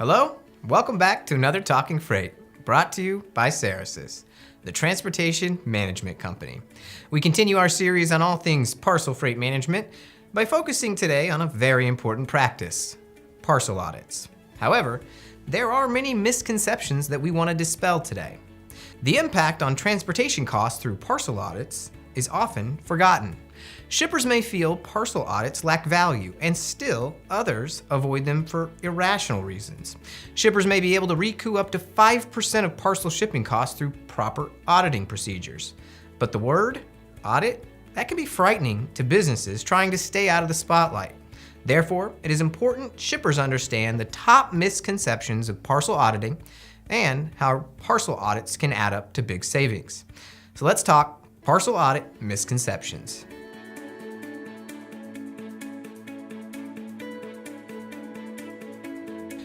Hello, welcome back to another Talking Freight, brought to you by Ceresys, the transportation management company. We continue our series on all things parcel freight management by focusing today on a very important practice, parcel audits. However, there are many misconceptions that we want to dispel today. The impact on transportation costs through parcel audits is often forgotten. Shippers may feel parcel audits lack value, and still others avoid them for irrational reasons. Shippers may be able to recoup up to 5% of parcel shipping costs through proper auditing procedures. But the word, audit, that can be frightening to businesses trying to stay out of the spotlight. Therefore, it is important shippers understand the top misconceptions of parcel auditing and how parcel audits can add up to big savings. So let's talk parcel audit misconceptions.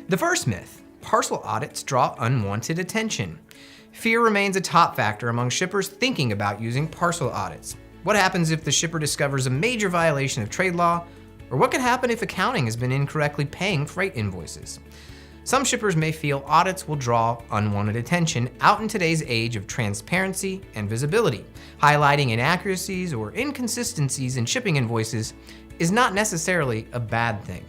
The first myth, parcel audits draw unwanted attention. Fear remains a top factor among shippers thinking about using parcel audits. What happens if the shipper discovers a major violation of trade law? Or what could happen if accounting has been incorrectly paying freight invoices? Some shippers may feel audits will draw unwanted attention out in today's age of transparency and visibility. Highlighting inaccuracies or inconsistencies in shipping invoices is not necessarily a bad thing.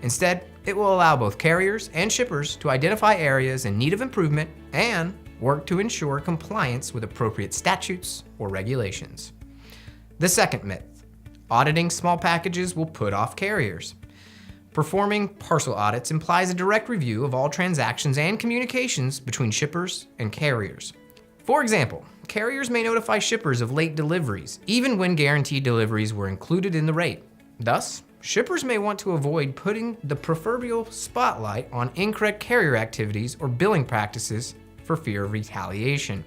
Instead, it will allow both carriers and shippers to identify areas in need of improvement and work to ensure compliance with appropriate statutes or regulations. The second myth, auditing small packages will put off carriers. Performing parcel audits implies a direct review of all transactions and communications between shippers and carriers. For example, carriers may notify shippers of late deliveries, even when guaranteed deliveries were included in the rate. Thus, shippers may want to avoid putting the proverbial spotlight on incorrect carrier activities or billing practices for fear of retaliation.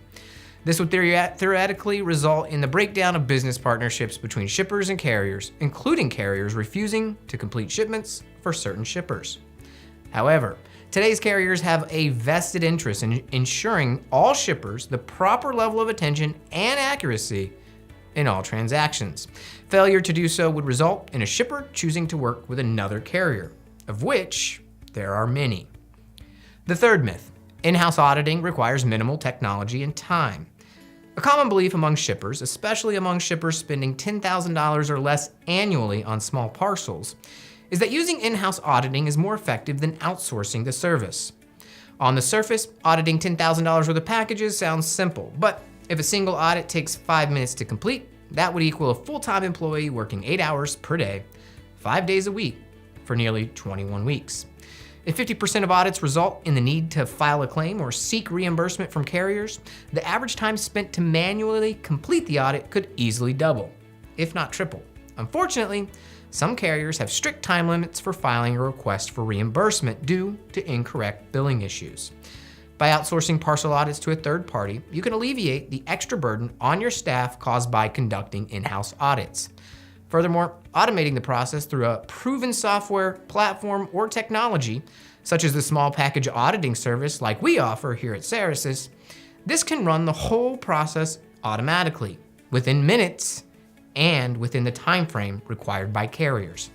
This would theoretically result in the breakdown of business partnerships between shippers and carriers, including carriers refusing to complete shipments for certain shippers. However, today's carriers have a vested interest in ensuring all shippers the proper level of attention and accuracy in all transactions. Failure to do so would result in a shipper choosing to work with another carrier, of which there are many. The third myth, in-house auditing requires minimal technology and time. A common belief among shippers, especially among shippers spending $10,000 or less annually on small parcels, is that using in-house auditing is more effective than outsourcing the service. On the surface, auditing $10,000 worth of packages sounds simple, but if a single audit takes 5 minutes to complete, that would equal a full-time employee working 8 hours per day, 5 days a week, for nearly 21 weeks. If 50% of audits result in the need to file a claim or seek reimbursement from carriers, the average time spent to manually complete the audit could easily double, if not triple. Unfortunately, some carriers have strict time limits for filing a request for reimbursement due to incorrect billing issues. By outsourcing parcel audits to a third party, you can alleviate the extra burden on your staff caused by conducting in-house audits. Furthermore, automating the process through a proven software, platform, or technology, such as the small package auditing service like we offer here at Ceresys, this can run the whole process automatically, within minutes, and within the time frame required by carriers.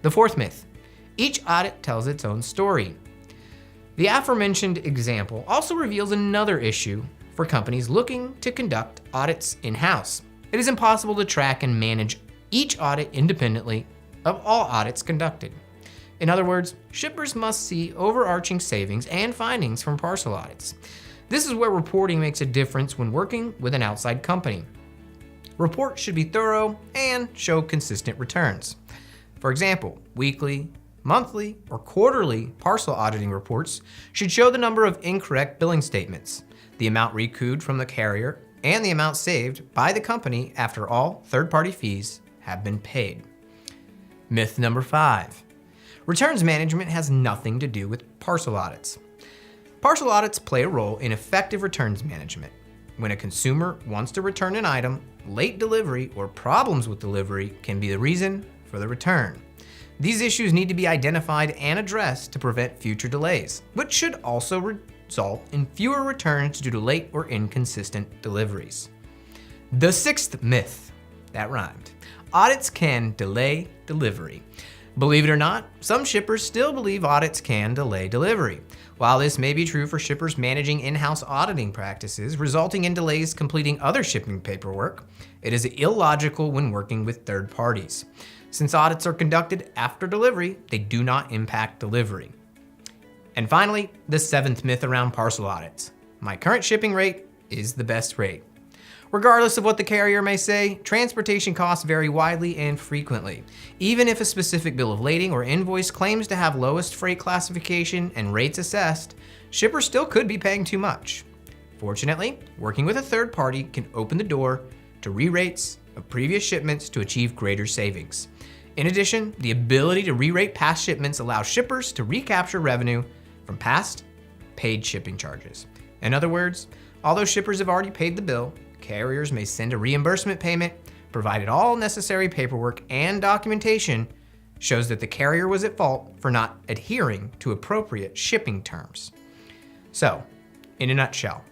The fourth myth, each audit tells its own story. The aforementioned example also reveals another issue for companies looking to conduct audits in-house. It is impossible to track and manage each audit independently of all audits conducted. In other words, shippers must see overarching savings and findings from parcel audits. This is where reporting makes a difference when working with an outside company. Reports should be thorough and show consistent returns. For example, weekly, monthly, or quarterly parcel auditing reports should show the number of incorrect billing statements, the amount recouped from the carrier, and the amount saved by the company after all third-party fees have been paid. Myth number 5. Returns management has nothing to do with parcel audits. Parcel audits play a role in effective returns management. When a consumer wants to return an item, late delivery or problems with delivery can be the reason for the return. These issues need to be identified and addressed to prevent future delays, which should also result in fewer returns due to late or inconsistent deliveries. The sixth myth, that rhymed, audits can delay delivery. Believe it or not, some shippers still believe audits can delay delivery. While this may be true for shippers managing in-house auditing practices, resulting in delays completing other shipping paperwork, it is illogical when working with third parties. Since audits are conducted after delivery, they do not impact delivery. And finally, the seventh myth around parcel audits. My current shipping rate is the best rate. Regardless of what the carrier may say, transportation costs vary widely and frequently. Even if a specific bill of lading or invoice claims to have lowest freight classification and rates assessed, shippers still could be paying too much. Fortunately, working with a third party can open the door to re-rates of previous shipments to achieve greater savings. In addition, the ability to re-rate past shipments allows shippers to recapture revenue from past paid shipping charges. In other words, although shippers have already paid the bill, carriers may send a reimbursement payment, provided all necessary paperwork and documentation shows that the carrier was at fault for not adhering to appropriate shipping terms. So, in a nutshell,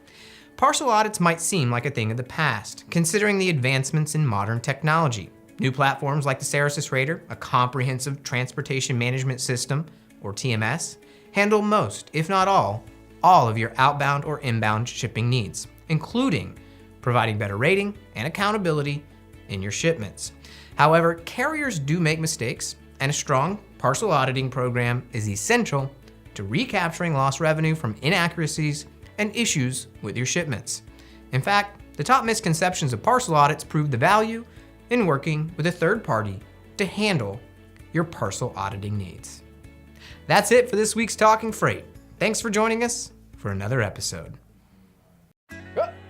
parcel audits might seem like a thing of the past, considering the advancements in modern technology. New platforms like the Ceresys Rater, a comprehensive transportation management system, or TMS, handle most, if not all of your outbound or inbound shipping needs, including providing better rating and accountability in your shipments. However, carriers do make mistakes, and a strong parcel auditing program is essential to recapturing lost revenue from inaccuracies and issues with your shipments. In fact, the top misconceptions of parcel audits prove the value in working with a third party to handle your parcel auditing needs. That's it for this week's Talking Freight. Thanks for joining us for another episode.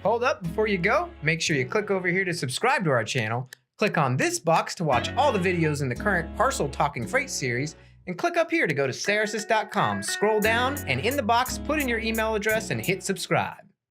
Hold up, before you go, make sure you click over here to subscribe to our channel, click on this box to watch all the videos in the current Parcel Talking Freight series, and click up here to go to ceresys.com. Scroll down, and in the box, put in your email address and hit subscribe.